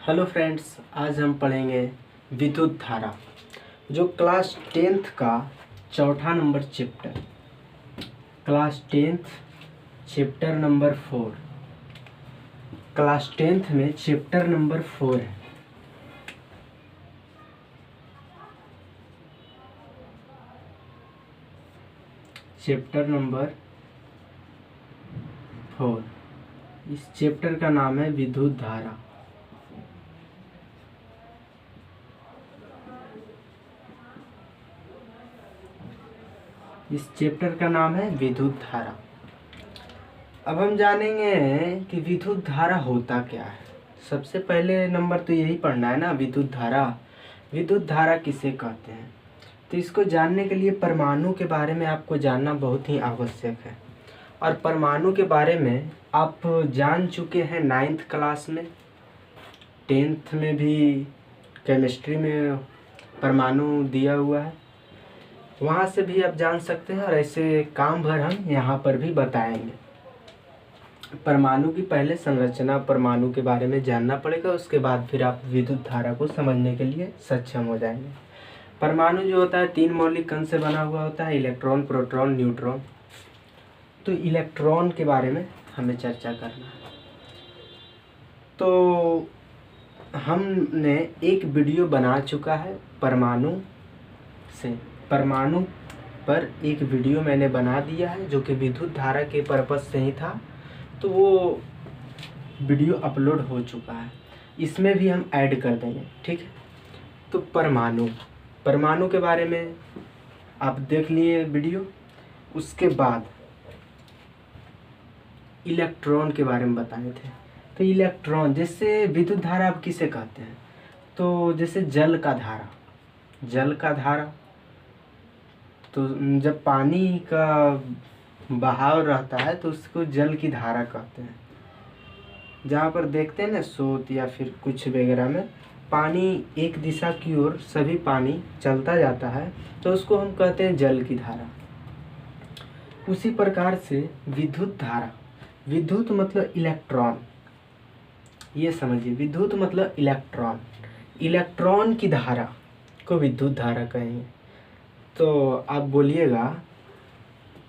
Hello friends, आज हम पढ़ेंगे विद्युत धारा, जो क्लास 10th का चौथा number chapter, class 10th chapter number 4, class 10th में चैप्टर नंबर 4 है। चैप्टर नंबर 4, इस चैप्टर का नाम है विद्युत धारा। इस चैप्टर का नाम है विद्युत धारा। अब हम जानेंगे कि विद्युत धारा होता क्या है। सबसे पहले नंबर तो यही पढ़ना है ना, विद्युत धारा। विद्युत धारा किसे कहते हैं, तो इसको जानने के लिए परमाणु के बारे में आपको जानना बहुत ही आवश्यक है। और परमाणु के बारे में आप जान चुके हैं 9th क्लास में, 10th में भी केमिस्ट्री में परमाणु दिया हुआ है, वहाँ से भी आप जान सकते हैं। और ऐसे काम भर हम यहाँ पर भी बताएंगे। परमाणु की पहले संरचना, परमाणु के बारे में जानना पड़ेगा, उसके बाद फिर आप विद्युत धारा को समझने के लिए सक्षम हो जाएंगे। परमाणु जो होता है 3 मौलिक कण से बना हुआ होता है, इलेक्ट्रॉन, प्रोटॉन, न्यूट्रॉन। तो इलेक्ट्रॉन के बारे में हमें चर्चा करना है। तो हमने एक वीडियो बना चुका है परमाणु से, परमाणु पर एक वीडियो मैंने बना दिया है, जो कि विद्युत धारा के पर्पज से ही था। तो वो वीडियो अपलोड हो चुका है, इसमें भी हम ऐड कर देंगे, ठीक है। तो परमाणु के बारे में आप देख लिए वीडियो। उसके बाद इलेक्ट्रॉन के बारे में बताए थे। तो इलेक्ट्रॉन, जैसे विद्युत धारा आप किसे कहते हैं, तो जैसे जल का धारा, तो जब पानी का बहाव रहता है तो उसको जल की धारा कहते हैं। जहाँ पर देखते हैं ना स्रोत या फिर कुछ वगैरह में पानी एक दिशा की ओर सभी पानी चलता जाता है, तो उसको हम कहते हैं जल की धारा। उसी प्रकार से विद्युत धारा, विद्युत मतलब इलेक्ट्रॉन, ये समझिए, विद्युत मतलब इलेक्ट्रॉन, इलेक्ट्रॉन की धारा को विद्युत धारा कहेंगे। तो आप बोलिएगा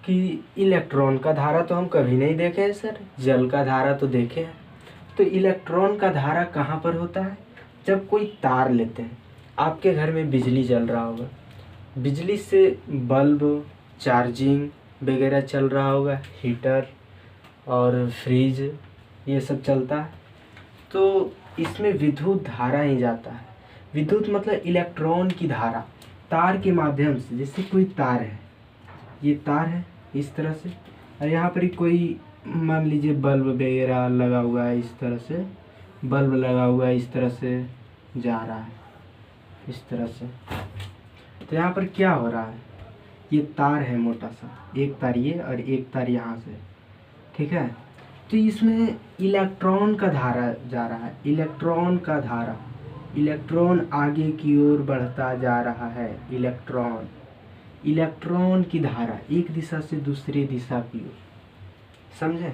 कि इलेक्ट्रॉन का धारा तो हम कभी नहीं देखे हैं सर, जल का धारा तो देखे हैं। तो इलेक्ट्रॉन का धारा कहाँ पर होता है, जब कोई तार लेते हैं। आपके घर में बिजली जल रहा होगा, बिजली से बल्ब, चार्जिंग वगैरह चल रहा होगा, हीटर और फ्रिज, ये सब चलता है। तो इसमें विद्युत धारा ही जाता है। विद्युत मतलब इलेक्ट्रॉन की धारा तार के माध्यम से। जैसे कोई तार है, ये तार है इस तरह से, और यहाँ पर ही कोई मान लीजिए बल्ब वगैरह लगा हुआ है, इस तरह से बल्ब लगा हुआ है, इस तरह से जा रहा है, इस तरह से। तो यहाँ पर क्या हो रहा है, ये तार है मोटा सा, एक तार ये और एक तार यहाँ से, ठीक है। तो इसमें इलेक्ट्रॉन का धारा जा रहा है, इलेक्ट्रॉन का धारा, इलेक्ट्रॉन आगे की ओर बढ़ता जा रहा है। इलेक्ट्रॉन की धारा एक दिशा से दूसरी दिशा की ओर, समझे,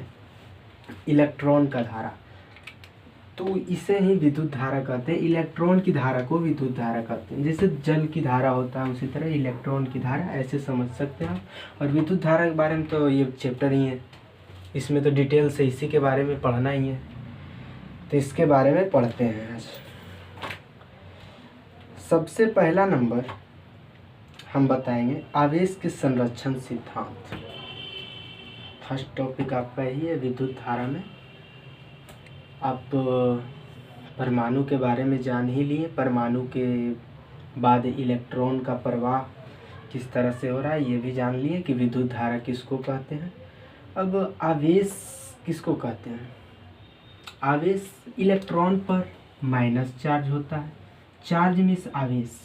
इलेक्ट्रॉन का धारा। तो इसे ही विद्युत धारा कहते हैं। इलेक्ट्रॉन की धारा को विद्युत धारा कहते हैं। जैसे जल की धारा होता है उसी तरह इलेक्ट्रॉन की धारा, ऐसे समझ सकते हैं। और विद्युत धारा के बारे में तो ये चैप्टर ही है, इसमें तो डिटेल से इसी के बारे में पढ़ना ही है, तो इसके बारे में पढ़ते हैं आज। सबसे पहला नंबर हम बताएंगे आवेश के संरक्षण सिद्धांत। फर्स्ट टॉपिक आपका ही है विद्युत धारा में। आप परमाणु के बारे में जान ही लिए, परमाणु के बाद इलेक्ट्रॉन का प्रवाह किस तरह से हो रहा है ये भी जान लिए कि विद्युत धारा किसको कहते हैं। अब आवेश किसको कहते हैं? आवेश इलेक्ट्रॉन पर माइनस चार्ज होता है। चार्ज मीन्स आवेश।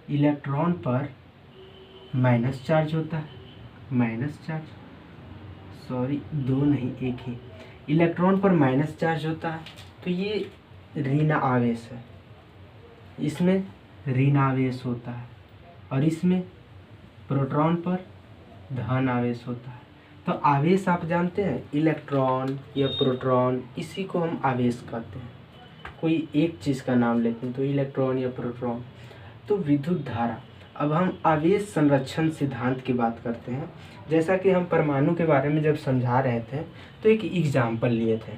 इलेक्ट्रॉन पर माइनस चार्ज होता है, माइनस चार्ज, सॉरी दो नहीं एक ही। इलेक्ट्रॉन पर माइनस चार्ज होता है तो ये ऋण आवेश है, इसमें ऋण आवेश होता है, और इसमें प्रोटॉन पर धन आवेश होता है। तो आवेश आप जानते हैं इलेक्ट्रॉन या प्रोटॉन, इसी को हम आवेश कहते हैं। कोई एक चीज़ का नाम लेते हैं तो इलेक्ट्रॉन या प्रोटॉन। तो विद्युत धारा, अब हम आवेश संरक्षण सिद्धांत की बात करते हैं। जैसा कि हम परमाणु के बारे में जब समझा रहे थे तो एक एग्जाम्पल लिए थे।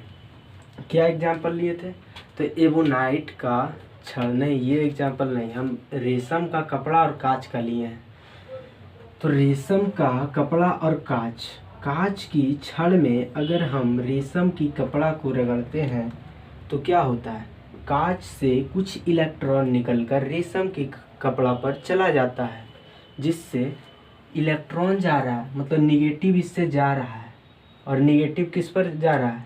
क्या एग्जाम्पल लिए थे? तो एवोनाइट का छड़, नहीं ये एग्जाम्पल नहीं, हम रेशम का कपड़ा और कांच का लिए हैं। तो रेशम का कपड़ा और कांच, कांच की छड़ में अगर हम रेशम की कपड़ा को रगड़ते हैं तो क्या होता है? कांच से कुछ इलेक्ट्रॉन निकलकर रेशम के कपड़ा पर चला जाता है, जिससे इलेक्ट्रॉन जा रहा है, मतलब निगेटिव इससे जा रहा है। और निगेटिव किस पर जा रहा है?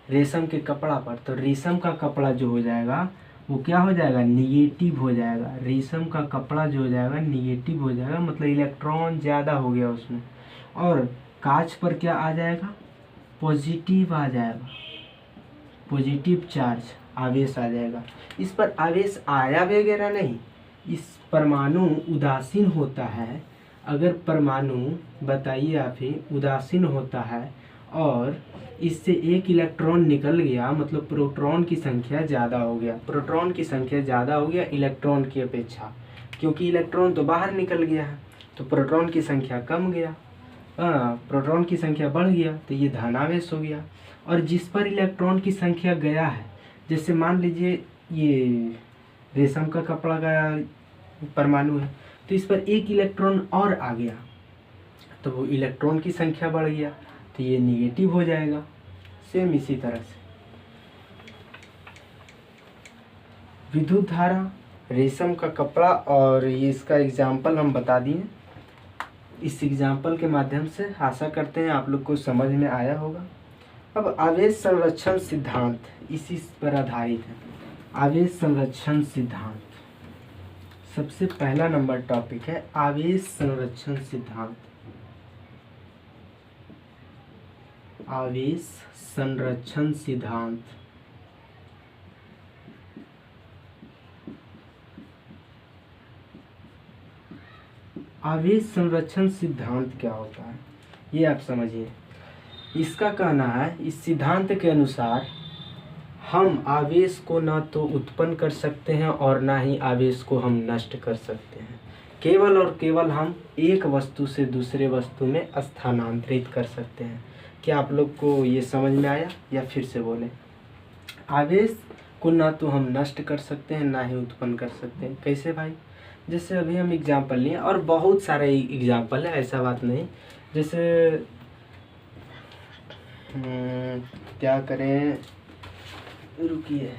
रेशम के कपड़ा पर। तो रेशम का कपड़ा जो हो जाएगा वो क्या हो जाएगा? निगेटिव हो जाएगा। रेशम का कपड़ा जो हो जाएगा निगेटिव हो जाएगा, मतलब इलेक्ट्रॉन ज़्यादा हो गया उसमें। और कांच पर क्या आ जाएगा? पॉजिटिव आ जाएगा, पॉजिटिव चार्ज आवेश आ जाएगा। इस पर आवेश आया वगैरह नहीं, इस परमाणु उदासीन होता है। अगर परमाणु, बताइए आप ही, उदासीन होता है और इससे एक इलेक्ट्रॉन निकल गया, मतलब प्रोटॉन की संख्या ज़्यादा हो गया, प्रोटॉन की संख्या ज़्यादा हो गया इलेक्ट्रॉन की अपेक्षा, क्योंकि इलेक्ट्रॉन तो बाहर निकल गया है तो प्रोटॉन की संख्या कम गया, प्रोटॉन की संख्या बढ़ गया तो ये धनावेश हो गया। और जिस पर इलेक्ट्रॉन की संख्या गया है, जैसे मान लीजिए ये रेशम का कपड़ा का परमाणु है तो इस पर एक इलेक्ट्रॉन और आ गया तो वो इलेक्ट्रॉन की संख्या बढ़ गया तो ये निगेटिव हो जाएगा। सेम इसी तरह से विद्युत धारा, रेशम का कपड़ा, और ये इसका एग्जाम्पल हम बता दिए। इस एग्जाम्पल के माध्यम से आशा करते हैं आप लोग को समझ में आया होगा। अब आवेश संरक्षण सिद्धांत इसी पर आधारित है। आवेश संरक्षण सिद्धांत, सबसे पहला नंबर टॉपिक है आवेश संरक्षण सिद्धांत। आवेश संरक्षण सिद्धांत। आवेश संरक्षण सिद्धांत क्या होता है ये आप समझिए। इसका कहना है, इस सिद्धांत के अनुसार हम आवेश को न तो उत्पन्न कर सकते हैं और ना ही आवेश को हम नष्ट कर सकते हैं। केवल और केवल हम एक वस्तु से दूसरे वस्तु में स्थानांतरित कर सकते हैं। क्या आप लोग को ये समझ में आया या फिर से बोलें? आवेश को ना तो हम नष्ट कर सकते हैं ना ही उत्पन्न कर सकते हैं। कैसे भाई? जैसे अभी हम एग्जाम्पल लिए, और बहुत सारे एग्जाम्पल है, ऐसा बात नहीं। जैसे क्या करें, रुकिए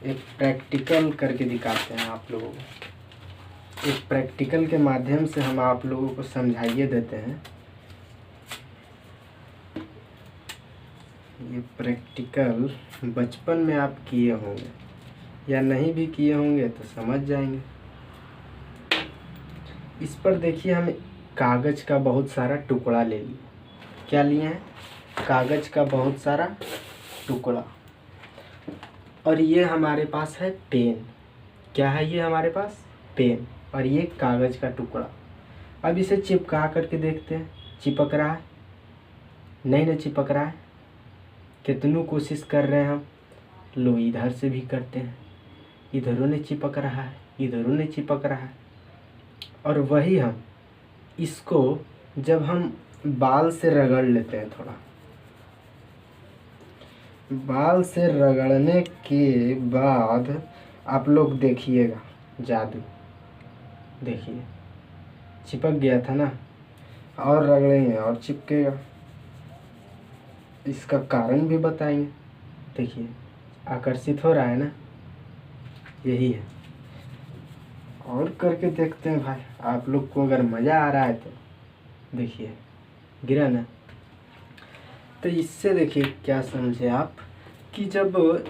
एक प्रैक्टिकल करके दिखाते हैं आप लोगों को। एक प्रैक्टिकल के माध्यम से हम आप लोगों को समझाइए देते हैं। ये प्रैक्टिकल बचपन में आप किए होंगे या नहीं भी किए होंगे तो समझ जाएंगे। इस पर देखिए, हम कागज का बहुत सारा टुकड़ा ले लिए। क्या लिए हैं? कागज का बहुत सारा टुकड़ा। और ये हमारे पास है पेन। क्या है ये हमारे पास? पेन। और ये कागज का टुकड़ा। अब इसे चिपका करके देखते हैं, चिपक रहा है? नहीं ना चिपक रहा है। कितनों कोशिश कर रहे हैं हम, लो इधर से भी करते हैं, इधरों ने चिपक रहा है, इधरों ने चिपक रहा है। और वही हम इसको जब हम बाल से रगड़ लेते हैं, थोड़ा बाल से रगड़ने के बाद आप लोग देखिएगा जादू, देखिए चिपक गया था ना, और रगड़ेंगे और चिपकेगा। इसका कारण भी बताएंगे। देखिए आकर्षित हो रहा है ना, यही है। और करके देखते हैं भाई, आप लोग को अगर मज़ा आ रहा है तो देखिए गिरा ना। तो इससे देखिए क्या समझे आप कि जब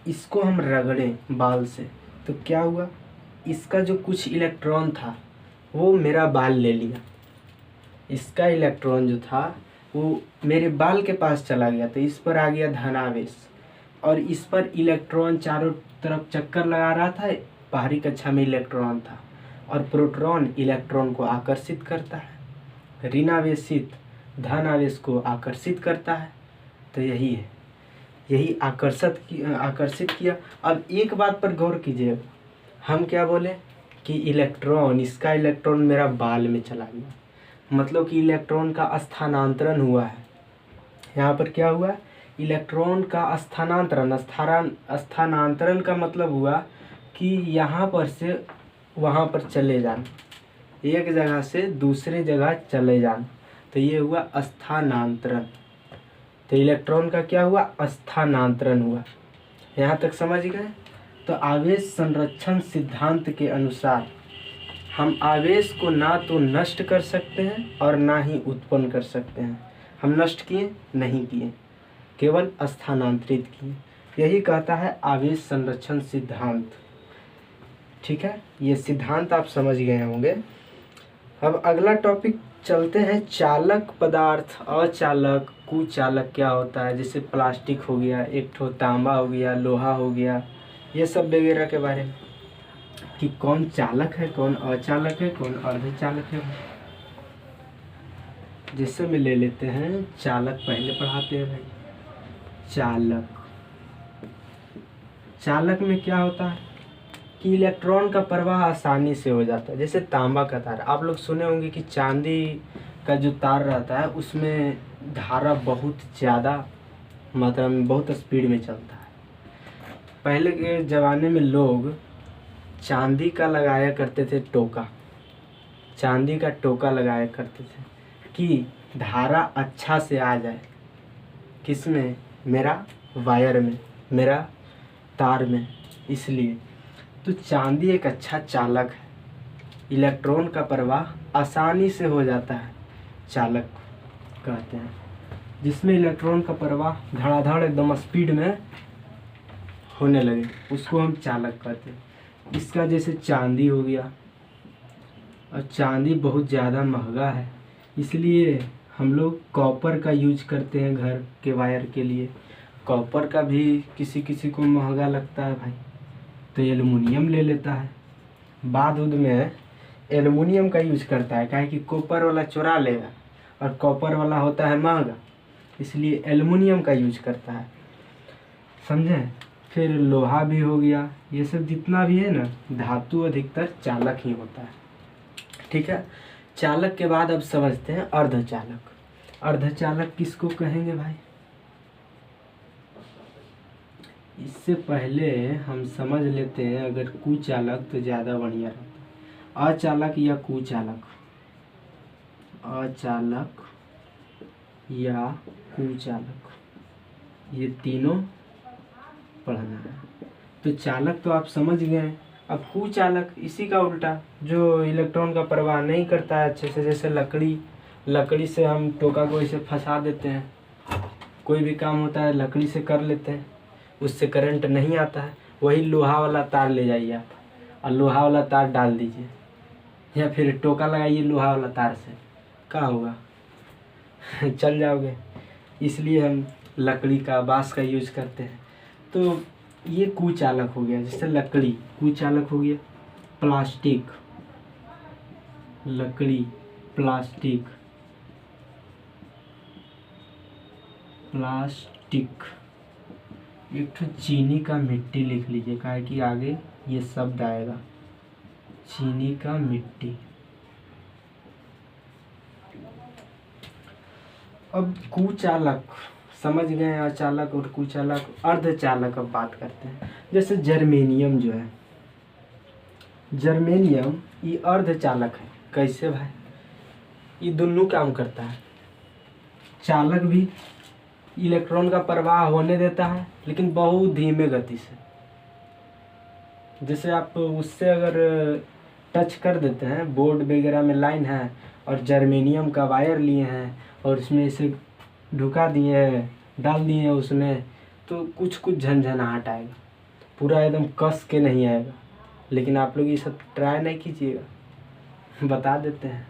इसको हम रगड़ें बाल से तो क्या हुआ, इसका जो कुछ इलेक्ट्रॉन था वो मेरा बाल ले लिया, इसका इलेक्ट्रॉन जो था वो मेरे बाल के पास चला गया, तो इस पर आ गया धनावेश। और इस पर इलेक्ट्रॉन चारों तरफ चक्कर लगा रहा था, बाहरी कक्षा में इलेक्ट्रॉन था, और प्रोटॉन इलेक्ट्रॉन को आकर्षित करता है, ऋणावेशित धन आवेश को आकर्षित करता है। तो यही है, यही आकर्षित किया। अब एक बात पर गौर कीजिए, हम क्या बोले कि इलेक्ट्रॉन, इसका इलेक्ट्रॉन मेरा बाल में चला गया, मतलब कि इलेक्ट्रॉन का स्थानांतरण हुआ है। यहाँ पर क्या हुआ, इलेक्ट्रॉन का स्थानांतरण का मतलब हुआ कि यहाँ पर से वहाँ पर चले जाना, एक जगह से दूसरे जगह चले जाना, तो ये हुआ स्थानांतरण। तो इलेक्ट्रॉन का क्या हुआ, स्थानांतरण हुआ। यहाँ तक समझ गए। तो आवेश संरक्षण सिद्धांत के अनुसार हम आवेश को ना तो नष्ट कर सकते हैं और ना ही उत्पन्न कर सकते हैं। हम नष्ट किए नहीं किए, केवल स्थानांतरित किए। यही कहता है आवेश संरक्षण सिद्धांत। ठीक है, ये सिद्धांत आप समझ गए होंगे। अब अगला टॉपिक चलते हैं, चालक पदार्थ, अचालक, कुचालक क्या होता है। जैसे प्लास्टिक हो गया, एक ठो तांबा हो गया, लोहा हो गया, ये सब वगैरह के बारे में, कि कौन चालक है, कौन अचालक है, कौन अर्धचालक है। जिससे में ले लेते हैं चालक, पहले पढ़ाते हैं भाई। चालक, चालक में क्या होता है कि इलेक्ट्रॉन का प्रवाह आसानी से हो जाता है। जैसे तांबा का तार, आप लोग सुने होंगे कि चांदी का जो तार रहता है उसमें धारा बहुत ज़्यादा मात्रा में, बहुत स्पीड में चलता है। पहले के ज़माने में लोग चांदी का लगाया करते थे टोका, चांदी का टोका लगाया करते थे कि धारा अच्छा से आ जाए। किसमें, मेरा वायर में, मेरा तार में। इसलिए तो चांदी एक अच्छा चालक है, इलेक्ट्रॉन का प्रवाह आसानी से हो जाता है, चालक कहते हैं। जिसमें इलेक्ट्रॉन का प्रवाह धड़ाधड़ एकदम स्पीड में होने लगे, उसको हम चालक कहते हैं। इसका जैसे चांदी हो गया, और चांदी बहुत ज़्यादा महंगा है, इसलिए हम लोग कॉपर का यूज करते हैं घर के वायर के लिए। कॉपर का भी किसी किसी को महंगा लगता है भाई, तो एल्युमिनियम ले लेता है। बाद में एल्युमिनियम का यूज करता है, काहे कि कॉपर वाला चुरा लेगा और कॉपर वाला होता है महंगा, इसलिए एल्युमिनियम का यूज करता है, समझे। फिर लोहा भी हो गया, ये सब जितना भी है ना, धातु अधिकतर चालक ही होता है। ठीक है, चालक के बाद अब समझते हैं अर्धचालक। अर्धचालक किसको कहेंगे भाई, इससे पहले हम समझ लेते हैं। अगर कुचालक तो ज़्यादा बढ़िया रहता है। अचालक या कुचालक, अचालक या कुचालक, ये तीनों पढ़ना है। तो चालक तो आप समझ गए। अब कुचालक इसी का उल्टा, जो इलेक्ट्रॉन का प्रवाह नहीं करता है अच्छे से। जैसे लकड़ी से हम टोका को इसे फंसा देते हैं, कोई भी काम होता है लकड़ी से कर लेते हैं, उससे करंट नहीं आता है। वही लोहा वाला तार ले जाइए आप, और लोहा वाला तार डाल दीजिए, या फिर टोका लगाइए लोहा वाला तार से, क्या होगा चल जाओगे। इसलिए हम लकड़ी का, बांस का यूज करते हैं। तो ये कुचालक हो गया। जैसे लकड़ी कुचालक हो गया। प्लास्टिक, लकड़ी, प्लास्टिक, प्लास्टिक, एक ठो चीनी का मिट्टी लिख लीजिए, क्या है कि आगे ये शब्द आएगा, चीनी का मिट्टी। अब कुचालक समझ गए हैं, अचालक और कुचालक। अर्धचालक अब बात करते हैं। जैसे जर्मेनियम जो है, जर्मेनियम ये अर्धचालक है। कैसे भाई? ये दोनों काम करता है, चालक भी, इलेक्ट्रॉन का प्रवाह होने देता है लेकिन बहुत धीमे गति से। जैसे आप उससे अगर टच कर देते हैं, बोर्ड वगैरह में लाइन है और जर्मेनियम का वायर लिए हैं और इसमें इसे ढुका दिए हैं, डाल दिए हैं उसमें, तो कुछ कुछ झनझनाहट आएगा, पूरा एकदम कस के नहीं आएगा। लेकिन आप लोग ये सब ट्राई नहीं कीजिएगा, बता देते हैं,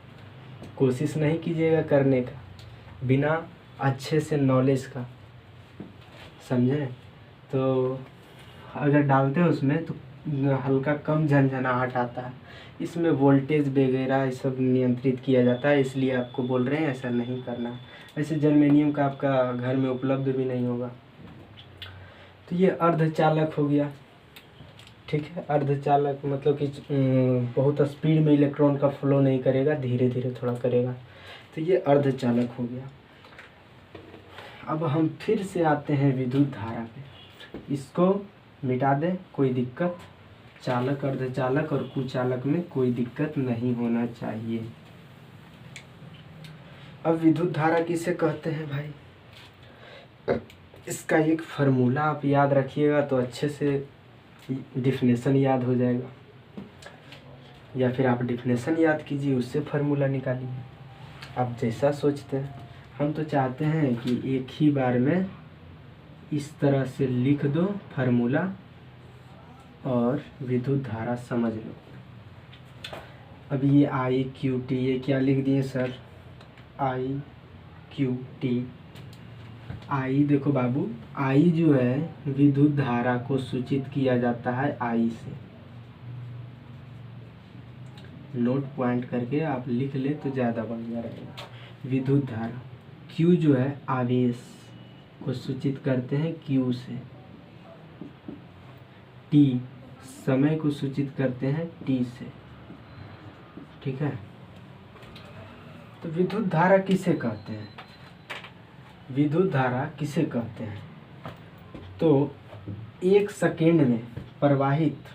कोशिश नहीं कीजिएगा करने का बिना अच्छे से नॉलेज का, समझे? तो अगर डालते हैं उसमें तो हल्का कम झनझनाहट आता है। इसमें वोल्टेज वगैरह ये सब नियंत्रित किया जाता है, इसलिए आपको बोल रहे हैं ऐसा नहीं करना। ऐसे जर्मेनियम का आपका घर में उपलब्ध भी नहीं होगा। तो ये अर्धचालक हो गया, ठीक है। अर्धचालक मतलब कि बहुत स्पीड में इलेक्ट्रॉन का फ्लो नहीं करेगा, धीरे धीरे थोड़ा करेगा, तो ये अर्धचालक हो गया। अब हम फिर से आते हैं विद्युत धारा पे, इसको मिटा दें, कोई दिक्कत, चालक, अर्धचालक और कुचालक में कोई दिक्कत नहीं होना चाहिए। अब विद्युत धारा किसे कहते हैं भाई? इसका एक फार्मूला आप याद रखिएगा तो अच्छे से डिफिनेशन याद हो जाएगा, या फिर आप डिफिनेशन याद कीजिए, उससे फार्मूला निकालिए, आप जैसा सोचते हैं। हम तो चाहते हैं कि एक ही बार में इस तरह से लिख दो फार्मूला और विद्युत धारा समझ लो। अब ये आई क्यू टी, ये क्या लिख दिए sir? I Q T. I देखो बाबू, आई जो है विद्युत धारा को सूचित किया जाता है आई से। नोट पॉइंट करके आप लिख ले तो ज़्यादा बढ़िया रहेगा। विद्युत धारा, क्यू जो है आवेश को सूचित करते हैं क्यू से। टी समय को सूचित करते हैं टी से, ठीक है। तो विद्युत धारा किसे कहते हैं? विद्युत धारा किसे कहते हैं? तो एक सेकेंड में प्रवाहित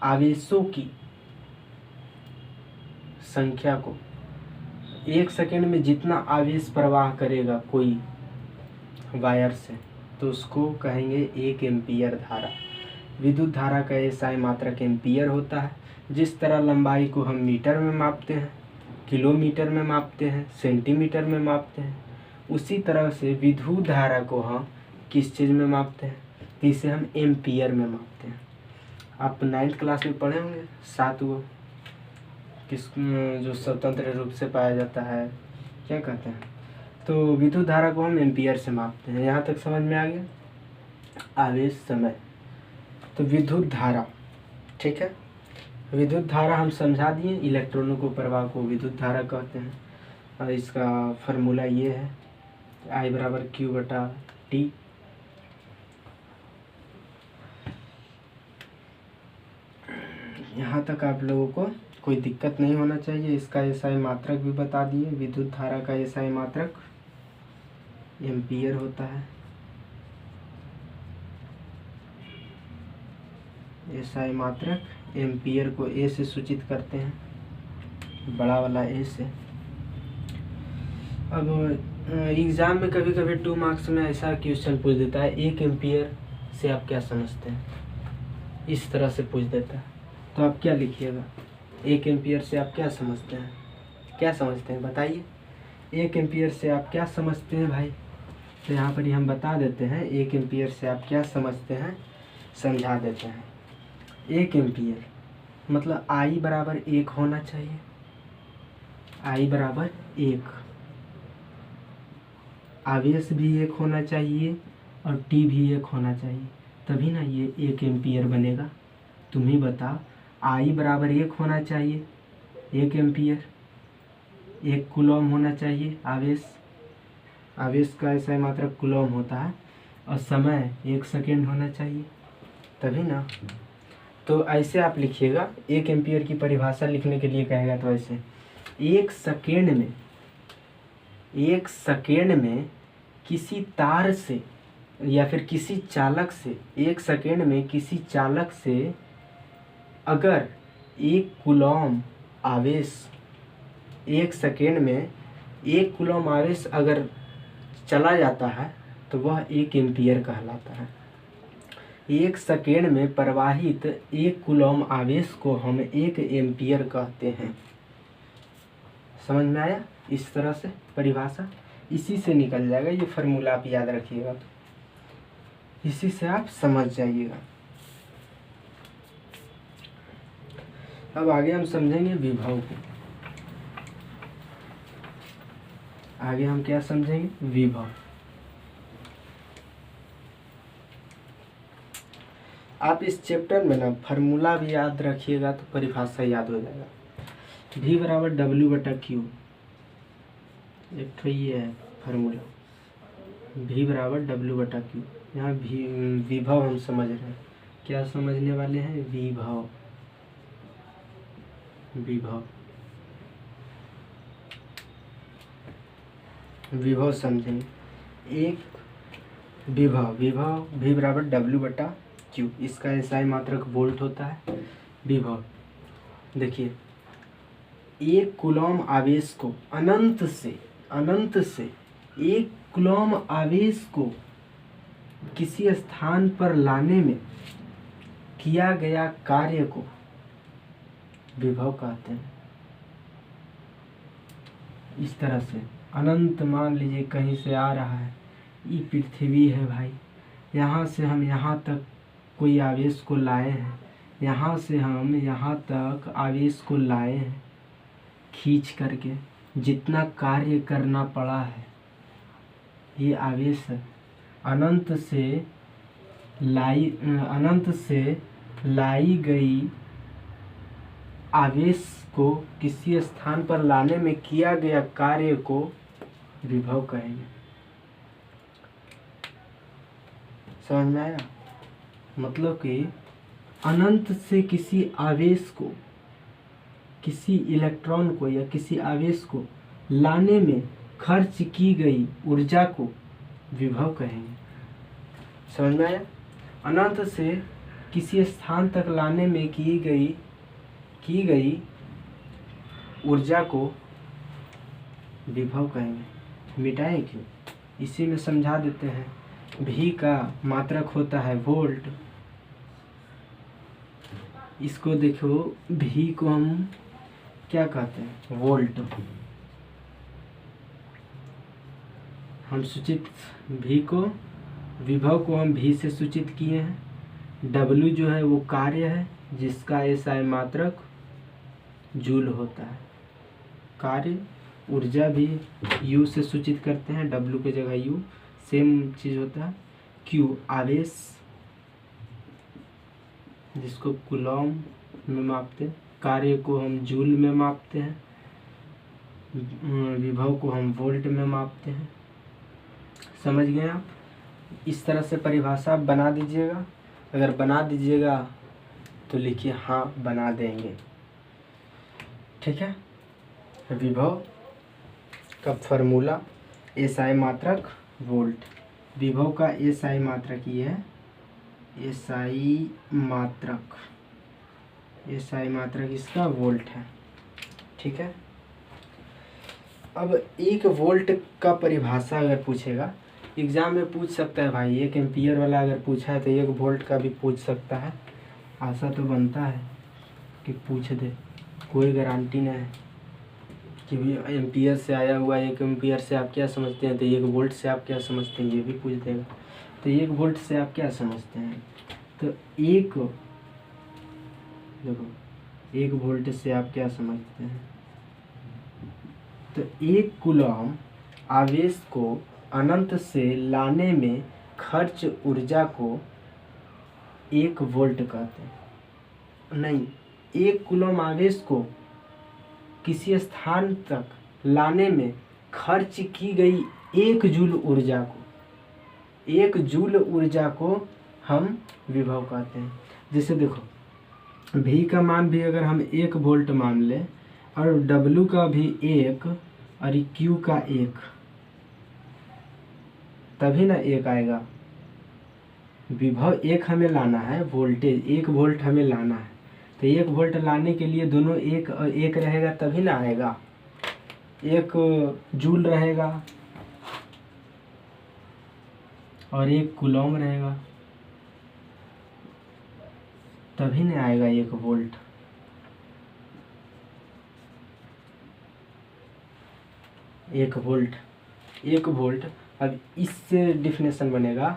आवेशों की संख्या को, एक सेकेंड में जितना आवेश प्रवाह करेगा कोई वायर से, तो उसको कहेंगे 1 एम्पीयर धारा। विद्युत धारा का एसआई मात्रक एम्पीयर होता है। जिस तरह लंबाई को हम मीटर में मापते हैं, किलोमीटर में मापते हैं, सेंटीमीटर में मापते हैं, उसी तरह से विद्युत धारा को हम किस चीज़ में मापते हैं? इसे हम एम्पीयर में मापते हैं। आप 9th क्लास में पढ़े होंगे 7 गो किस जो स्वतंत्र रूप से पाया जाता है, क्या कहते हैं? तो विद्युत धारा को हम एम्पीयर से मापते हैं। यहाँ तक समझ में आ गया? आवेश समय, तो विद्युत धारा, ठीक है। विद्युत धारा हम समझा दिए, इलेक्ट्रॉनों को प्रवाह को विद्युत धारा कहते हैं। और इसका फार्मूला ये है, I बराबर क्यू बटा टी। यहाँ तक आप लोगों को कोई दिक्कत नहीं होना चाहिए। इसका एसआई मात्रक भी बता दिए। विद्युत धारा का एसआई मात्रक एम्पीयर होता है। एसआई मात्रक एम्पीयर को ए से सूचित करते हैं, बड़ा वाला ए से। अब एग्ज़ाम में कभी कभी 2 मार्क्स में ऐसा क्वेश्चन पूछ देता है, 1 एम्पीयर से आप क्या समझते हैं? इस तरह से पूछ देता है, तो आप क्या लिखिएगा? 1 एम्पीयर से आप क्या समझते हैं? क्या समझते हैं बताइए? 1 एम्पीयर से आप क्या समझते हैं भाई? तो यहाँ पर ही हम बता देते हैं, 1 एम्पीयर से आप क्या समझते हैं, समझा देते हैं। 1 एम्पीयर मतलब आई बराबर 1 होना चाहिए। आई बराबर 1, आवेश भी 1 होना चाहिए और टी भी 1 होना चाहिए, तभी ना ये 1 एम्पीयर बनेगा। तुम ही बता, आई बराबर 1 होना चाहिए, 1 एम्पीयर, 1 कूलम होना चाहिए आवेश, आवेश का SI मात्रक कूलम होता है और समय 1 सेकेंड होना चाहिए, तभी ना। तो ऐसे आप लिखिएगा, 1 एम्पियर की परिभाषा लिखने के लिए कहेगा तो ऐसे, 1 सेकेंड में किसी तार से या फिर किसी चालक से, 1 सेकेंड में किसी चालक से अगर 1 कूलम आवेश, 1 सेकेंड में 1 कूलम आवेश अगर चला जाता है तो वह 1 एम्पियर कहलाता है। 1 सेकेंड में प्रवाहित 1 कूलम आवेश को हम 1 एम्पियर कहते हैं। समझ में आया? इस तरह से परिभाषा इसी से निकल जाएगा। ये फार्मूला आप याद रखिएगा, इसी से आप समझ जाइएगा। अब आगे हम समझेंगे विभव को। आगे हम क्या समझेंगे? विभव। आप इस चैप्टर में ना फार्मूला भी याद रखिएगा तो परिभाषा याद हो जाएगा। V बराबर W/Q, एक तो ये है फार्मूला, V बराबर W/Q। यहाँ विभव हम समझ रहे हैं, क्या समझने वाले हैं? विभव। विभव समझेंगे। एक विभव V बराबर W/Q, इसका SI मात्रक वोल्ट होता है। विभव देखिए, 1 कूलम आवेश को अनंत से 1 कूलम आवेश को किसी स्थान पर लाने में किया गया कार्य को विभव कहते हैं। इस तरह से अनंत, मान लीजिए कहीं से आ रहा है, ये पृथ्वी है भाई, यहाँ से हम यहाँ तक कोई आवेश को लाए हैं, यहाँ से हम यहाँ तक आवेश को लाए हैं खींच करके, जितना कार्य करना पड़ा है ये आवेश है। अनंत से लाई गई आवेश को किसी स्थान पर लाने में किया गया कार्य को विभव कहेंगे। समझ में आया? मतलब कि अनंत से किसी आवेश को, किसी इलेक्ट्रॉन को या किसी आवेश को लाने में खर्च की गई ऊर्जा को विभव कहेंगे। समझ में आया? अनंत से किसी स्थान तक लाने में की गई ऊर्जा को विभव कहेंगे। मिटाए क्यों? इसी में समझा देते हैं। V का मात्रक होता है वोल्ट। इसको देखो, V को हम क्या कहते हैं? वोल्ट। हम सूचित विभव को हम V से सूचित किए हैं। W जो है वो कार्य है, जिसका SI मात्रक जूल होता है। कार्य, ऊर्जा भी U से सूचित करते हैं, W की जगह U, सेम चीज होता है। Q आवेश, जिसको कूलम में मापते हैं। कार्य को हम जूल में मापते हैं। विभव को हम वोल्ट में मापते हैं। समझ गए आप? इस तरह से परिभाषा बना दीजिएगा। अगर बना दीजिएगा तो लिखिए हाँ बना देंगे। ठीक है? विभव का फॉर्मूला SI मात्रक वोल्ट। विभव का SI मात्रक ये है, SI मात्रक इसका वोल्ट है। ठीक है? अब 1 वोल्ट का परिभाषा अगर पूछेगा, एग्जाम में पूछ सकता है भाई। 1 एम्पियर वाला अगर पूछा है तो 1 वोल्ट का भी पूछ सकता है। आशा तो बनता है कि पूछ दे, कोई गारंटी नहीं है कि भी एम्पियर से आया हुआ। 1 एम्पियर से आप क्या समझते हैं, तो 1 वोल्ट से आप क्या समझते हैं, ये भी पूछ देगा। तो 1 वोल्ट से आप क्या समझते हैं, तो 1 वोल्ट से आप क्या समझते हैं, तो 1 कूलम आवेश को अनंत से लाने में खर्च ऊर्जा को 1 वोल्ट कहते हैं। नहीं, 1 कूलम आवेश को किसी स्थान तक लाने में खर्च की गई 1 जूल ऊर्जा को हम विभव कहते हैं। जैसे देखो V का मान भी अगर हम 1 वोल्ट मान लें और W का भी 1 और Q का 1, तभी ना 1 आएगा। विभव 1 हमें लाना है, वोल्टेज 1 वोल्ट हमें लाना है, तो 1 वोल्ट लाने के लिए दोनों 1 और 1 रहेगा तभी ना आएगा। 1 जूल रहेगा और 1 कूलॉम रहेगा तभी नहीं आएगा 1 वोल्ट। एक वोल्ट। अब इससे डिफिनेशन बनेगा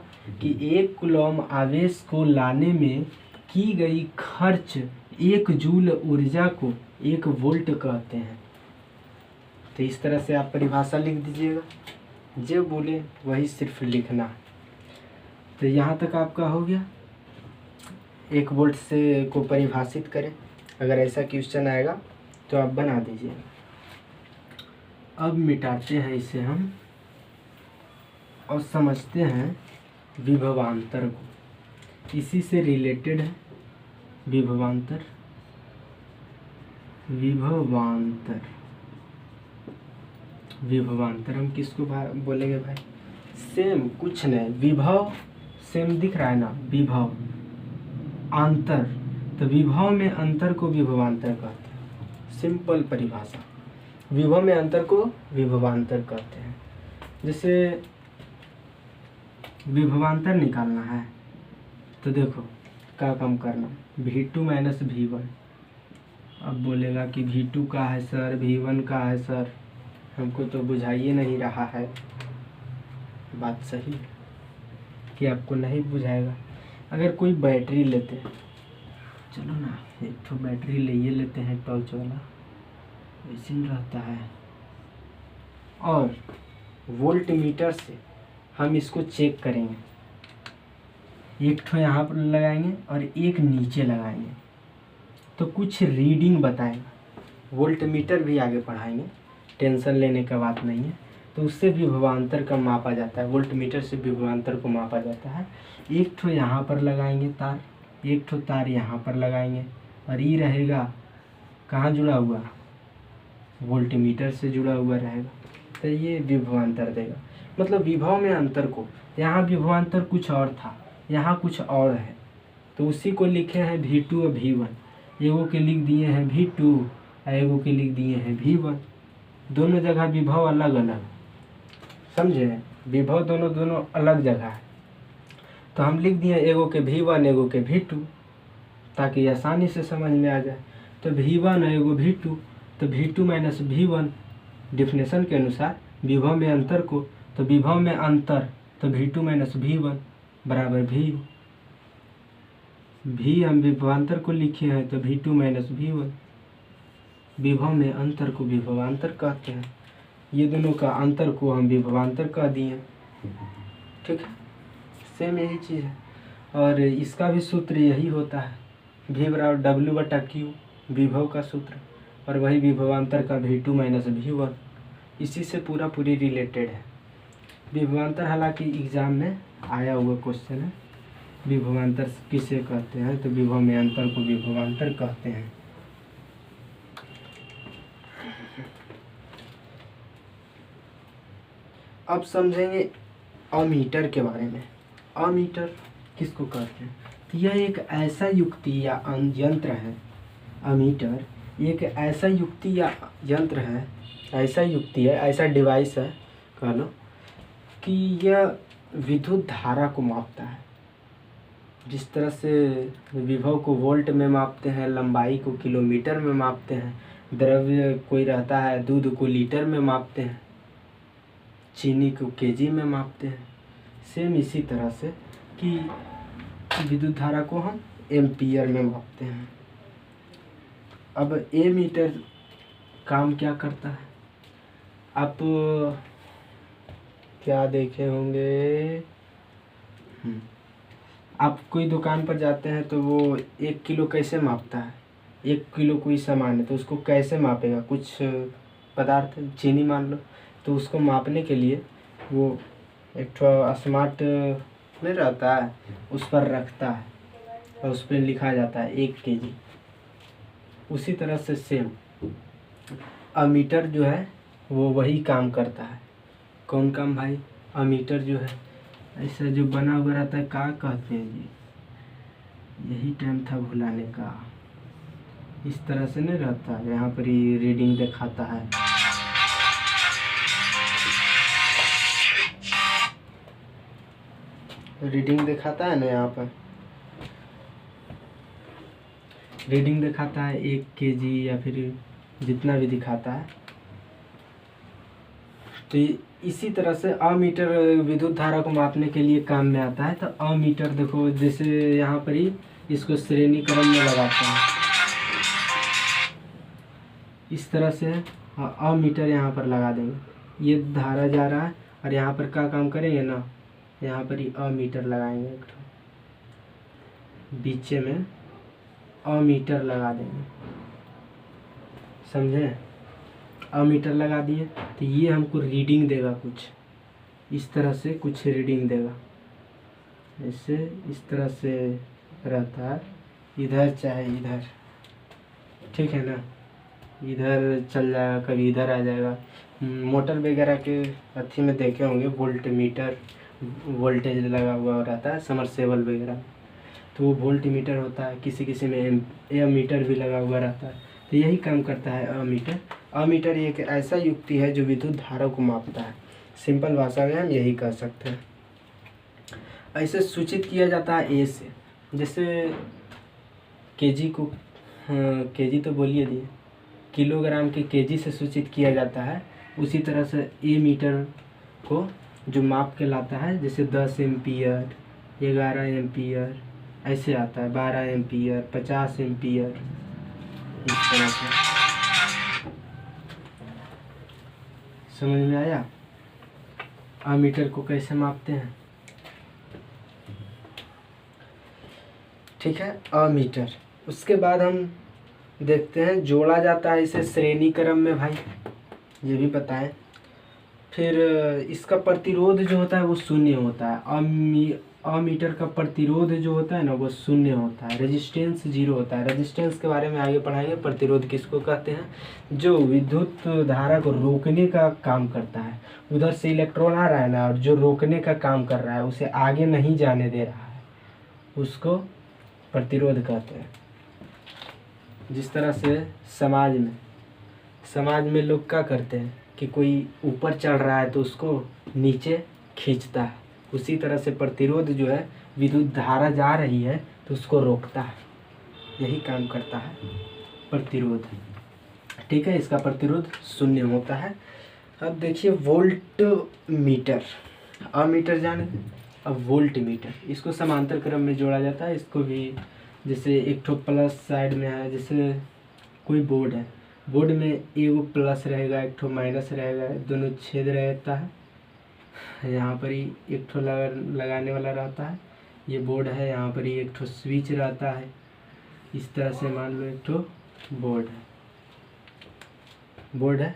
कि 1 कूलॉम आवेश को लाने में की गई खर्च 1 जूल ऊर्जा को 1 वोल्ट कहते हैं। तो इस तरह से आप परिभाषा लिख दीजिएगा, जो बोले वही सिर्फ लिखना। तो यहाँ तक आपका हो गया। 1 वोल्ट से को परिभाषित करें, अगर ऐसा क्वेश्चन आएगा तो आप बना दीजिएगा। अब मिटाते हैं इसे हम और समझते हैं विभवांतर को। इसी से रिलेटेड है विभवांतर। हम किसको बोलेंगे भाई? सेम कुछ नहीं, विभव सेम दिख रहा है ना, विभव अंतर, तो विभव में अंतर को विभवांतर कहते हैं। सिंपल परिभाषा, विभव में अंतर को विभवांतर कहते हैं। जैसे विभवांतर निकालना है तो देखो क्या काम करना, V2 माइनस V1। अब बोलेगा कि V2 का है सर, V1 का है सर, हमको तो बुझाइए नहीं रहा है। बात सही है कि आपको नहीं बुझाएगा। अगर कोई बैटरी लेते हैं, चलो ना एक तो बैटरी ले लेते हैं टॉर्च वाला, वैसे ही रहता है, और वोल्ट मीटर से हम इसको चेक करेंगे। एक ठो यहाँ पर लगाएंगे और एक नीचे लगाएंगे तो कुछ रीडिंग बताएगा। वोल्ट मीटर भी आगे पढ़ाएंगे, टेंशन लेने का बात नहीं है। तो उससे विभवांतर का मापा जाता है, वोल्ट मीटर से विभवांतर को मापा जाता है। एक ठो यहाँ पर लगाएंगे तार, एक ठो तार यहाँ पर लगाएंगे, और ये रहेगा कहाँ जुड़ा हुआ? वोल्ट मीटर से जुड़ा हुआ रहेगा। तो ये विभवांतर देगा। मतलब विभव में अंतर को, यहाँ विभवांतर कुछ और था, यहाँ कुछ और है, तो उसी को लिखे हैं V2 और V1। एगो के लिख दिए हैं V2 और एगो के लिख दिए हैं V1। दोनों जगह विभव अलग अलग, समझे? विभव दोनों अलग जगह है, तो हम लिख दिए एगो के V1 एगो के V2 ताकि आसानी से समझ में आ जाए। तो V1 और एगो V2, तो V2 माइनस V1 डिफिनेशन के अनुसार विभव में अंतर को, तो विभव में अंतर तो V2 माइनस V1 बराबर V हम विभवांतर को लिखे हैं तो V2 माइनस V1। विभव में अंतर को विभवांतर कहते हैं। ये दोनों का अंतर को हम विभवांतर कह दिए, ठीक है। सेम यही चीज़ है, और इसका भी सूत्र यही होता है, V बराबर W/Q विभव का सूत्र, और वही विभवांतर का V2 माइनस V1। इसी से पूरी रिलेटेड है विभवांतर। हालांकि एग्जाम में आया हुआ क्वेश्चन है, विभवांतर किसे कहते हैं? तो विभव में अंतर को विभवांतर कहते हैं। अब समझेंगे अमीटर के बारे में। अमीटर किसको कहते हैं? तो यह एक ऐसा युक्ति या यंत्र है, अमीटर एक ऐसा युक्ति या यंत्र है, ऐसा डिवाइस है कह लो, कि यह विद्युत धारा को मापता है। जिस तरह से विभव को वोल्ट में मापते हैं, लंबाई को किलोमीटर में मापते हैं, द्रव्य कोई रहता है दूध को लीटर में मापते हैं, चीनी को केजी में मापते हैं, सेम इसी तरह से कि विद्युत धारा को हम एम्पियर में मापते हैं। अब एमीटर काम क्या करता है? आप क्या देखे होंगे, आप कोई दुकान पर जाते हैं तो वो 1 किलो कैसे मापता है? 1 किलो कोई सामान है तो उसको कैसे मापेगा? कुछ पदार्थ चीनी मान लो, तो उसको मापने के लिए वो एक ठो स्मार्ट नहीं रहता है, उस पर रखता है और उस पर लिखा जाता है 1 kg। उसी तरह से सेम अमीटर जो है वो वही काम करता है। कौन काम भाई? अमीटर जो है ऐसा जो बना हुआ रहता है, क्या कहते हैं जी, यही टाइम था भुलाने का। इस तरह से नहीं रहता, यहाँ पर ही रीडिंग दिखाता है। रीडिंग दिखाता है ना, यहाँ पर रीडिंग दिखाता है 1 kg या फिर जितना भी दिखाता है। तो इसी तरह से अमीटर विद्युत धारा को मापने के लिए काम में आता है। तो अमीटर देखो, जैसे यहाँ पर ही इसको श्रेणी क्रम में लगाते हैं इस तरह से। अमीटर यहाँ पर लगा देंगे, ये धारा जा रहा है और यहाँ पर क्या काम करेंगे ना, यहाँ पर ही अमीटर लगाएंगे, एक तो बीच में अमीटर लगा देंगे, समझे? अमीटर लगा दिए तो ये हमको रीडिंग देगा, कुछ इस तरह से कुछ रीडिंग देगा। ऐसे इस तरह से रहता है, इधर चाहे इधर, ठीक है ना, इधर चल जाएगा, कभी इधर आ जाएगा। मोटर वगैरह के अथी में देखे होंगे, वोल्ट मीटर, वोल्टेज लगा हुआ रहता है समरसेबल वगैरह, तो वो वोल्ट मीटर होता है। किसी किसी में एमीटर भी लगा हुआ रहता है। तो यही काम करता है अमीटर। अमीटर एक ऐसा युक्ति है जो विद्युत धारा को मापता है। सिंपल भाषा में हम यही कह सकते हैं। ऐसे सूचित किया जाता है ए से, जैसे केजी को, हाँ केजी तो बोलिए दिए, किलोग्राम के केजी से सूचित किया जाता है। उसी तरह से ए मीटर को जो माप के लाता है, जैसे 10 एम्पियर, 11 एम्पियर ऐसे आता है, 12 एम्पियर, 50 एम्पियर, इस तरह से। समझ में आया अमीटर को कैसे मापते हैं? ठीक है, अमीटर। उसके बाद हम देखते हैं जोड़ा जाता है इसे श्रेणी क्रम में, भाई ये भी पता है। फिर इसका प्रतिरोध जो होता है वो शून्य होता है। अमीटर का प्रतिरोध जो होता है ना वो शून्य होता है, रेजिस्टेंस 0 होता है। रेजिस्टेंस के बारे में आगे पढ़ाएंगे। प्रतिरोध किसको कहते हैं? जो विद्युत धारा को रोकने का काम करता है। उधर से इलेक्ट्रॉन आ रहा है ना, और जो रोकने का काम कर रहा है, उसे आगे नहीं जाने दे रहा है, उसको प्रतिरोध कहते हैं। जिस तरह से समाज में लोग क्या करते हैं कि कोई ऊपर चढ़ रहा है तो उसको नीचे खींचता है, उसी तरह से प्रतिरोध जो है, विद्युत धारा जा रही है तो उसको रोकता है, यही काम करता है प्रतिरोध। ठीक है, इसका प्रतिरोध शून्य होता है। अब देखिए वोल्ट मीटर, अमीटर जाने। अब वोल्ट मीटर, इसको समांतर क्रम में जोड़ा जाता है। इसको भी जैसे एक ठो प्लस साइड में है, जैसे कोई बोर्ड है, बोर्ड में एगो प्लस रहेगा, एक ठो माइनस रहेगा, दोनों छेद रहता है। यहाँ पर ही एक ठो लगाने वाला रहता है। ये बोर्ड है, यहाँ पर ही एक ठो स्विच रहता है। इस तरह से मान लो एक ठो बोर्ड है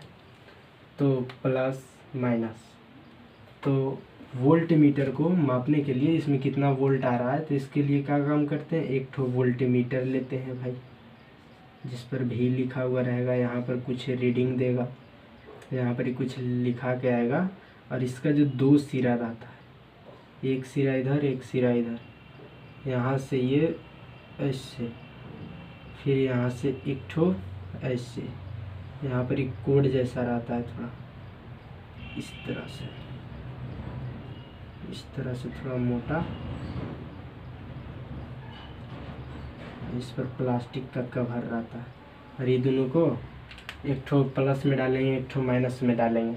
तो प्लस माइनस। तो वोल्ट मीटर को मापने के लिए इसमें कितना वोल्ट आ रहा है, तो इसके लिए क्या काम करते हैं, एक ठो वोल्ट मीटर लेते हैं भाई, जिस पर भी लिखा हुआ रहेगा। यहाँ पर कुछ रीडिंग देगा, यहाँ पर ही कुछ लिखा के आएगा। और इसका जो 2 सिरा रहता है, एक सिरा इधर, एक सिरा इधर, यहाँ से ये ऐसे, फिर यहाँ से एक ठो ऐसे, यहाँ पर एक कोड जैसा रहता है थोड़ा इस तरह से थोड़ा मोटा। इस पर प्लास्टिक का कवर रहता है। और ये दोनों को एक ठो प्लस में डालेंगे, एक ठो माइनस में डालेंगे,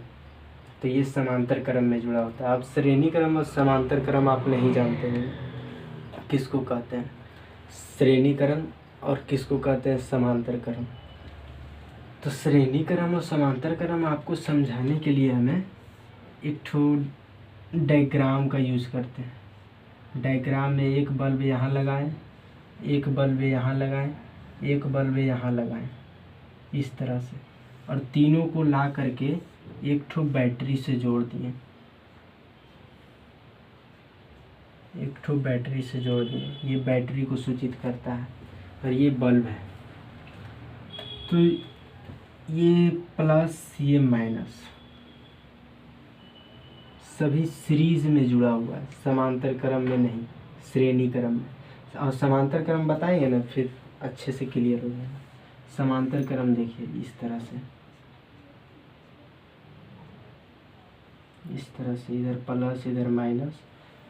तो ये समांतर क्रम में जुड़ा होता है। अब श्रेणी क्रम और समांतर क्रम आप नहीं जानते हैं किसको कहते हैं, श्रेणी क्रम और किसको कहते हैं समांतर क्रम। तो श्रेणी क्रम और समांतर क्रम आपको समझाने के लिए हमें एक ठो डायग्राम का यूज़ करते हैं। डायग्राम में एक बल्ब यहाँ लगाएं, एक बल्ब यहाँ लगाएं, एक बल्ब यहाँ लगाएं, इस तरह से, और तीनों को ला करके एक ठो बैटरी से जोड़ दिए। एक ठो बैटरी से जोड़ दिए, ये बैटरी को सूचित करता है और ये बल्ब है। तो ये प्लस ये माइनस सभी सीरीज में जुड़ा हुआ है, समांतर क्रम में नहीं, श्रेणी क्रम में। और समांतर क्रम बताएंगे ना फिर अच्छे से क्लियर हो जाएगा। समांतर क्रम देखिए इस तरह से, इस तरह से, इधर प्लस इधर माइनस।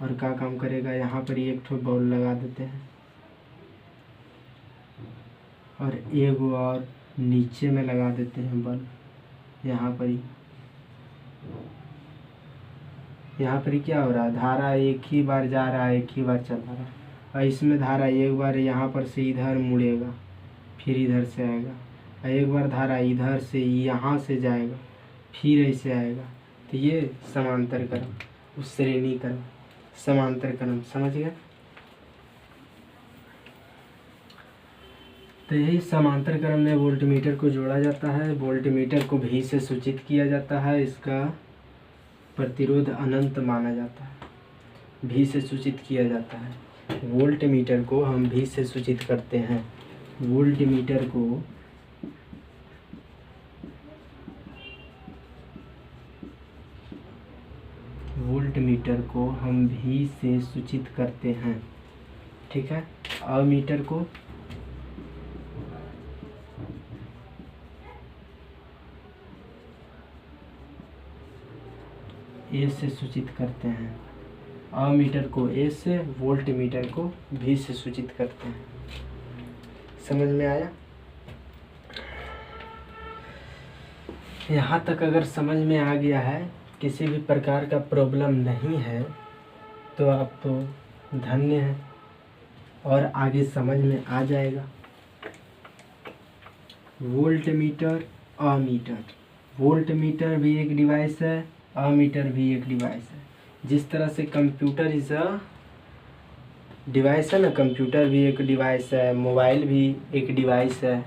और क्या काम करेगा, यहाँ पर ही एक ठो बॉल लगा देते हैं और एक और नीचे में लगा देते हैं बल्ब। यहाँ पर ही क्या हो रहा है, धारा एक ही बार जा रहा है, एक ही बार चला रहा है। और इसमें धारा एक बार यहाँ पर से इधर मुड़ेगा, फिर इधर से आएगा, और एक बार धारा इधर से यहाँ से जाएगा, फिर ऐसे आएगा। तो ये समांतर क्रम, उस श्रेणी क्रम, समांतर क्रम, समझ गए। तो यही समांतर क्रम में वोल्टमीटर को जोड़ा जाता है। वोल्टमीटर को भी से सूचित किया जाता है, इसका प्रतिरोध अनंत माना जाता है। भी से सूचित किया जाता है, वोल्टमीटर को हम भी से सूचित करते हैं। वोल्टमीटर को हम भी से सूचित करते हैं, ठीक है। अमीटर को ए से सूचित करते हैं, अमीटर को ए से, वोल्टमीटर को भी से सूचित करते हैं। समझ में आया। यहाँ तक अगर समझ में आ गया है, किसी भी प्रकार का प्रॉब्लम नहीं है, तो आप तो धन्य हैं और आगे समझ में आ जाएगा। वोल्टमीटर, अमीटर, वोल्टमीटर भी एक डिवाइस है, अमीटर भी एक डिवाइस है। जिस तरह से कंप्यूटर इज अ डिवाइस है ना, कंप्यूटर भी एक डिवाइस है, मोबाइल भी एक डिवाइस है,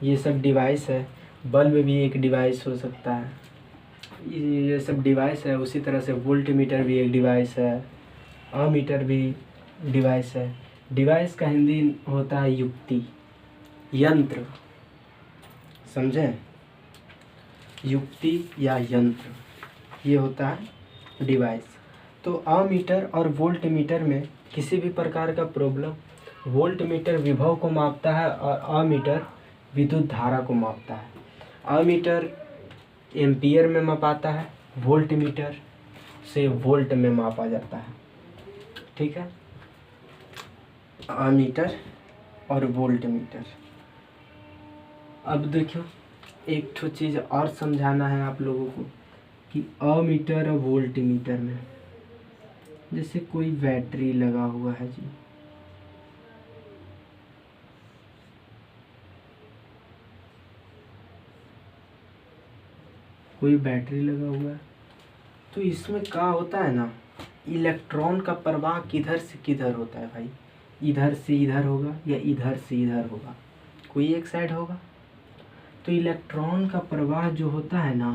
ये सब डिवाइस है। बल्ब भी एक डिवाइस हो सकता है, ये सब डिवाइस है। उसी तरह से वोल्टमीटर भी एक डिवाइस है, अमीटर भी डिवाइस है। डिवाइस का हिंदी होता है युक्ति, यंत्र, समझें, युक्ति या यंत्र, ये होता है डिवाइस। तो अमीटर और वोल्टमीटर में किसी भी प्रकार का प्रॉब्लम, वोल्टमीटर विभव को मापता है और अमीटर विद्युत धारा को मापता है। अमीटर एम्पियर में मापाता है, वोल्टमीटर से वोल्ट में मापा जाता है, ठीक है। अमीटर और वोल्टमीटर। अब देखो एक ठो चीज़ और समझाना है आप लोगों को कि अमीटर और वोल्टमीटर में, जैसे कोई बैटरी लगा हुआ है जी, कोई बैटरी लगा हुआ है, तो इसमें क्या होता है ना, इलेक्ट्रॉन का प्रवाह किधर से किधर होता है भाई, इधर से इधर होगा या इधर से इधर होगा, कोई एक साइड होगा। तो इलेक्ट्रॉन का प्रवाह जो होता है ना,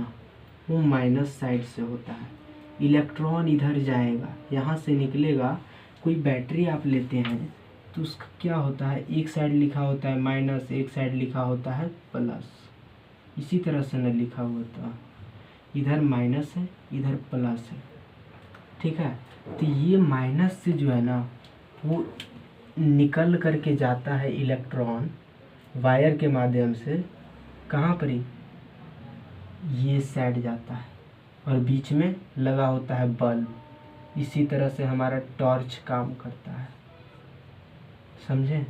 वो माइनस साइड से होता है। इलेक्ट्रॉन इधर जाएगा, यहाँ से निकलेगा। कोई बैटरी आप लेते हैं तो उसका क्या होता है, एक साइड लिखा होता है माइनस, एक साइड लिखा होता है प्लस, इसी तरह से न लिखा होता है, इधर माइनस है इधर प्लस है, ठीक है। तो ये माइनस से जो है ना, वो निकल करके जाता है इलेक्ट्रॉन वायर के माध्यम से, कहाँ पर ही, ये साइड जाता है और बीच में लगा होता है बल्ब। इसी तरह से हमारा टॉर्च काम करता है, समझे।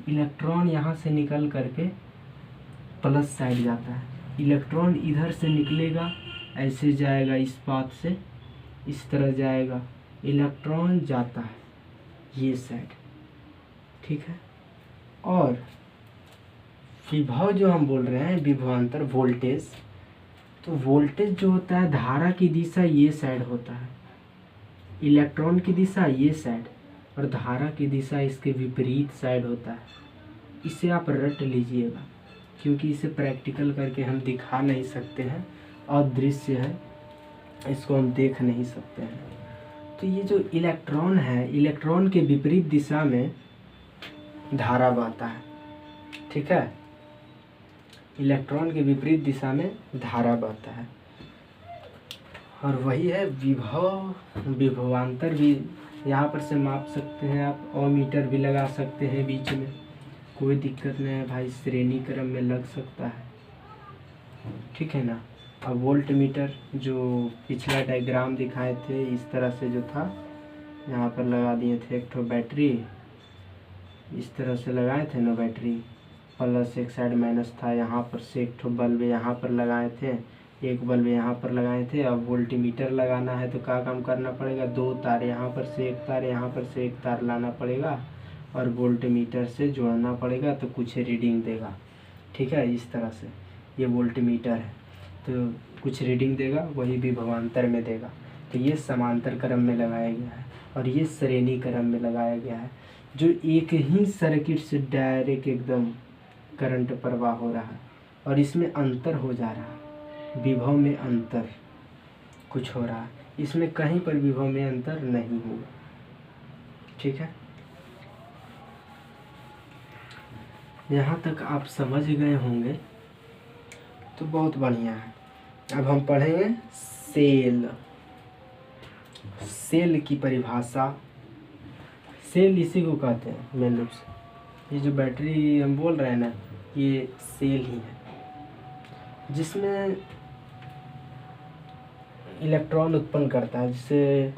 इलेक्ट्रॉन यहाँ से निकल करके प्लस साइड जाता है, इलेक्ट्रॉन इधर से निकलेगा, ऐसे जाएगा इस पाथ से, इस तरह जाएगा, इलेक्ट्रॉन जाता है ये साइड, ठीक है। और विभव जो हम बोल रहे हैं, विभवांतर वोल्टेज, तो वोल्टेज जो होता है, धारा की दिशा ये साइड होता है, इलेक्ट्रॉन की दिशा ये साइड, और धारा की दिशा इसके विपरीत साइड होता है। इसे आप रट लीजिएगा, क्योंकि इसे प्रैक्टिकल करके हम दिखा नहीं सकते हैं, और दृश्य है, इसको हम देख नहीं सकते हैं। तो ये जो इलेक्ट्रॉन है, इलेक्ट्रॉन के विपरीत दिशा में धारा बहता है, ठीक है। इलेक्ट्रॉन के विपरीत दिशा में धारा बहता है, और वही है विभव। विभवांतर भी यहाँ पर से माप सकते हैं आप, ओमीटर भी लगा सकते हैं बीच में, कोई दिक्कत नहीं है भाई, श्रेणी क्रम में लग सकता है, ठीक है ना। अब वोल्ट मीटर जो पिछला डायग्राम दिखाए थे इस तरह से जो था, यहाँ पर लगा दिए थे एक ठो बैटरी, इस तरह से लगाए थे ना बैटरी, प्लस एक साइड माइनस था, यहाँ पर से एक ठो बल्ब यहाँ पर लगाए थे, एक बल्ब यहाँ पर लगाए थे। अब वोल्ट मीटर लगाना है तो क्या काम करना पड़ेगा, 2 तार यहाँ पर से एक तार, यहाँ पर से एक तार लाना पड़ेगा और वोल्ट मीटर से जोड़ना पड़ेगा तो कुछ रीडिंग देगा, ठीक है। इस तरह से ये वोल्ट मीटर है तो कुछ रीडिंग देगा, वही विभवांतर में देगा। तो ये समांतर क्रम में लगाया गया है और ये श्रेणी क्रम में लगाया गया है, जो एक ही सर्किट से डायरेक्ट एकदम करंट प्रवाह हो रहा है और इसमें अंतर हो जा रहा है, विभव में अंतर कुछ हो रहा है, इसमें कहीं पर विभव में अंतर नहीं होगा, ठीक है। यहाँ तक आप समझ गए होंगे तो बहुत बढ़िया है। अब हम पढ़ेंगे सेल। सेल की परिभाषा, सेल इसी को कहते हैं मेन रूप से। ये जो बैटरी हम बोल रहे हैं ना, ये सेल ही है जिसमें इलेक्ट्रॉन उत्पन्न करता है। जैसे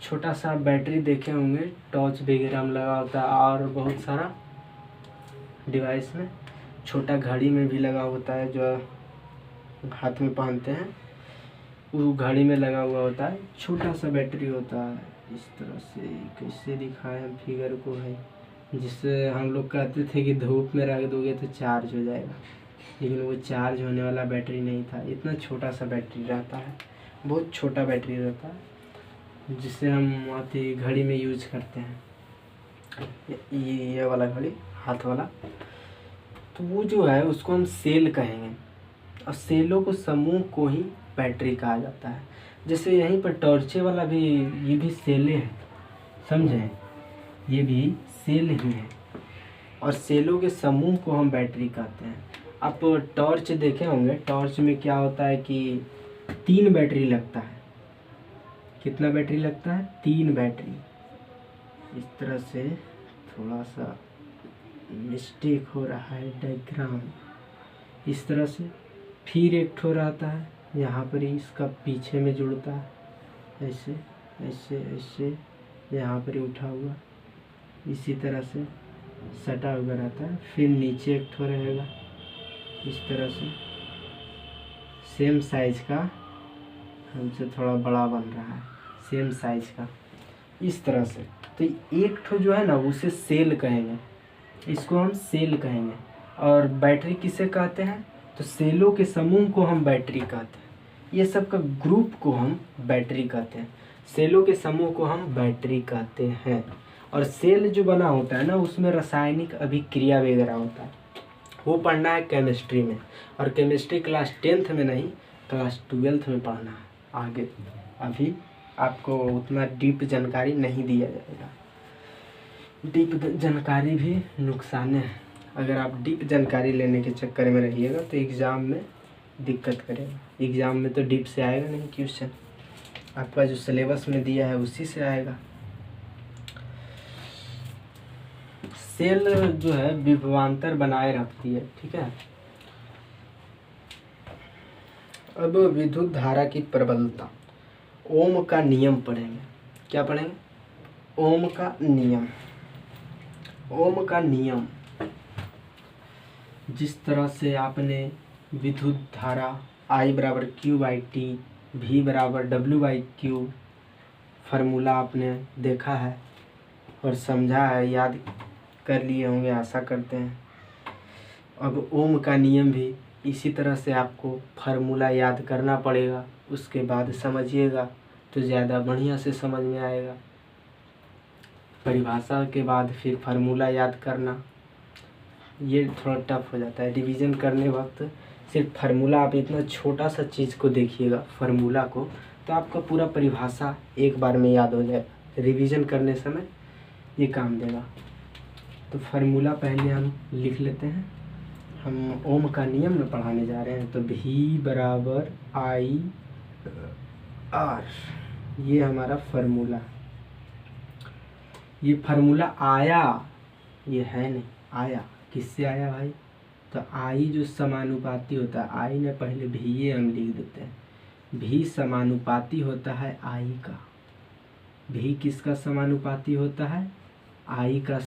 छोटा सा बैटरी देखे होंगे, टॉर्च वगैरह में लगा होता है और बहुत सारा डिवाइस में, छोटा घड़ी में भी लगा होता है जो हाथ में पहनते हैं, वो घड़ी में लगा हुआ होता है, छोटा सा बैटरी होता है। इस तरह से कैसे दिखाएं हम फिगर को है, जिससे हम लोग कहते थे कि धूप में रख दोगे तो चार्ज हो जाएगा, लेकिन वो चार्ज होने वाला बैटरी नहीं था। इतना छोटा सा बैटरी रहता है, बहुत छोटा बैटरी रहता है, जिससे हम आती घड़ी में यूज करते हैं, ये वाला घड़ी हाथ वाला। तो वो जो है उसको हम सेल कहेंगे, और सेलों को समूह को ही बैटरी कहा जाता है। जैसे यहीं पर टॉर्चे वाला भी, ये भी सेलें हैं, समझे, ये भी सेल ही है, और सेलों के समूह को हम बैटरी कहते हैं। आप टॉर्च देखे होंगे, टॉर्च में क्या होता है कि 3 बैटरी लगता है। कितना बैटरी लगता है, 3 बैटरी। इस तरह से थोड़ा सा मिस्टेक हो रहा है डायग्राम, इस तरह से। फिर एक ठो रहता है यहाँ पर, इसका पीछे में जुड़ता है, ऐसे ऐसे ऐसे, यहाँ पर उठा हुआ इसी तरह से सटा हुआ रहता है। फिर नीचे एक ठो रहेगा इस तरह से, सेम साइज का, हमसे थोड़ा बड़ा बन रहा है, सेम साइज का इस तरह से। तो एक ठो जो है ना उसे सेल कहेंगे, इसको हम सेल कहेंगे। और बैटरी किसे कहते हैं, तो सेलों के समूह को हम बैटरी कहते हैं। ये सब का ग्रुप को हम बैटरी कहते हैं, सेलों के समूह को हम बैटरी कहते हैं। और सेल जो बना होता है ना, उसमें रासायनिक अभिक्रिया वगैरह होता है, वो पढ़ना है केमिस्ट्री में। और केमिस्ट्री क्लास 10th में नहीं, क्लास 12th में पढ़ना है आगे। अभी आपको उतना डीप जानकारी नहीं दिया जाएगा, डीप जानकारी भी नुकसान है। अगर आप डीप जानकारी लेने के चक्कर में रहिएगा तो एग्ज़ाम में दिक्कत करेगा। एग्ज़ाम में तो डीप से आएगा नहीं क्वेश्चन, आपका जो सिलेबस में दिया है उसी से आएगा। सेल जो है विभवांतर बनाए रखती है, ठीक है। अब विद्युत धारा की प्रबलता, ओम का नियम पढ़ेंगे। क्या पढ़ेंगे, ओम का नियम। ओम का नियम, जिस तरह से आपने विद्युत धारा I बराबर Q/T, V बराबर W/Q फार्मूला आपने देखा है और समझा है, याद कर लिए होंगे आशा करते हैं। अब ओम का नियम भी इसी तरह से आपको फार्मूला याद करना पड़ेगा, उसके बाद समझिएगा तो ज़्यादा बढ़िया से समझ में आएगा। परिभाषा के बाद फिर फार्मूला याद करना, ये थोड़ा टफ हो जाता है। रिवीजन करने वक्त सिर्फ फार्मूला, आप इतना छोटा सा चीज़ को देखिएगा फार्मूला को, तो आपका पूरा परिभाषा एक बार में याद हो जाए, रिवीजन करने समय ये काम देगा। तो फार्मूला पहले हम लिख लेते हैं। हम ओम का नियम में पढ़ाने जा रहे हैं, तो V बराबर I R, ये हमारा फार्मूला। ये फार्मूला आया, ये है नहीं, आया किससे आया भाई? तो I जो समानुपाती होता है, I ने पहले V, ये हम लिख देते हैं। V समानुपाती होता है I का। V किसका समानुपाती होता है? I का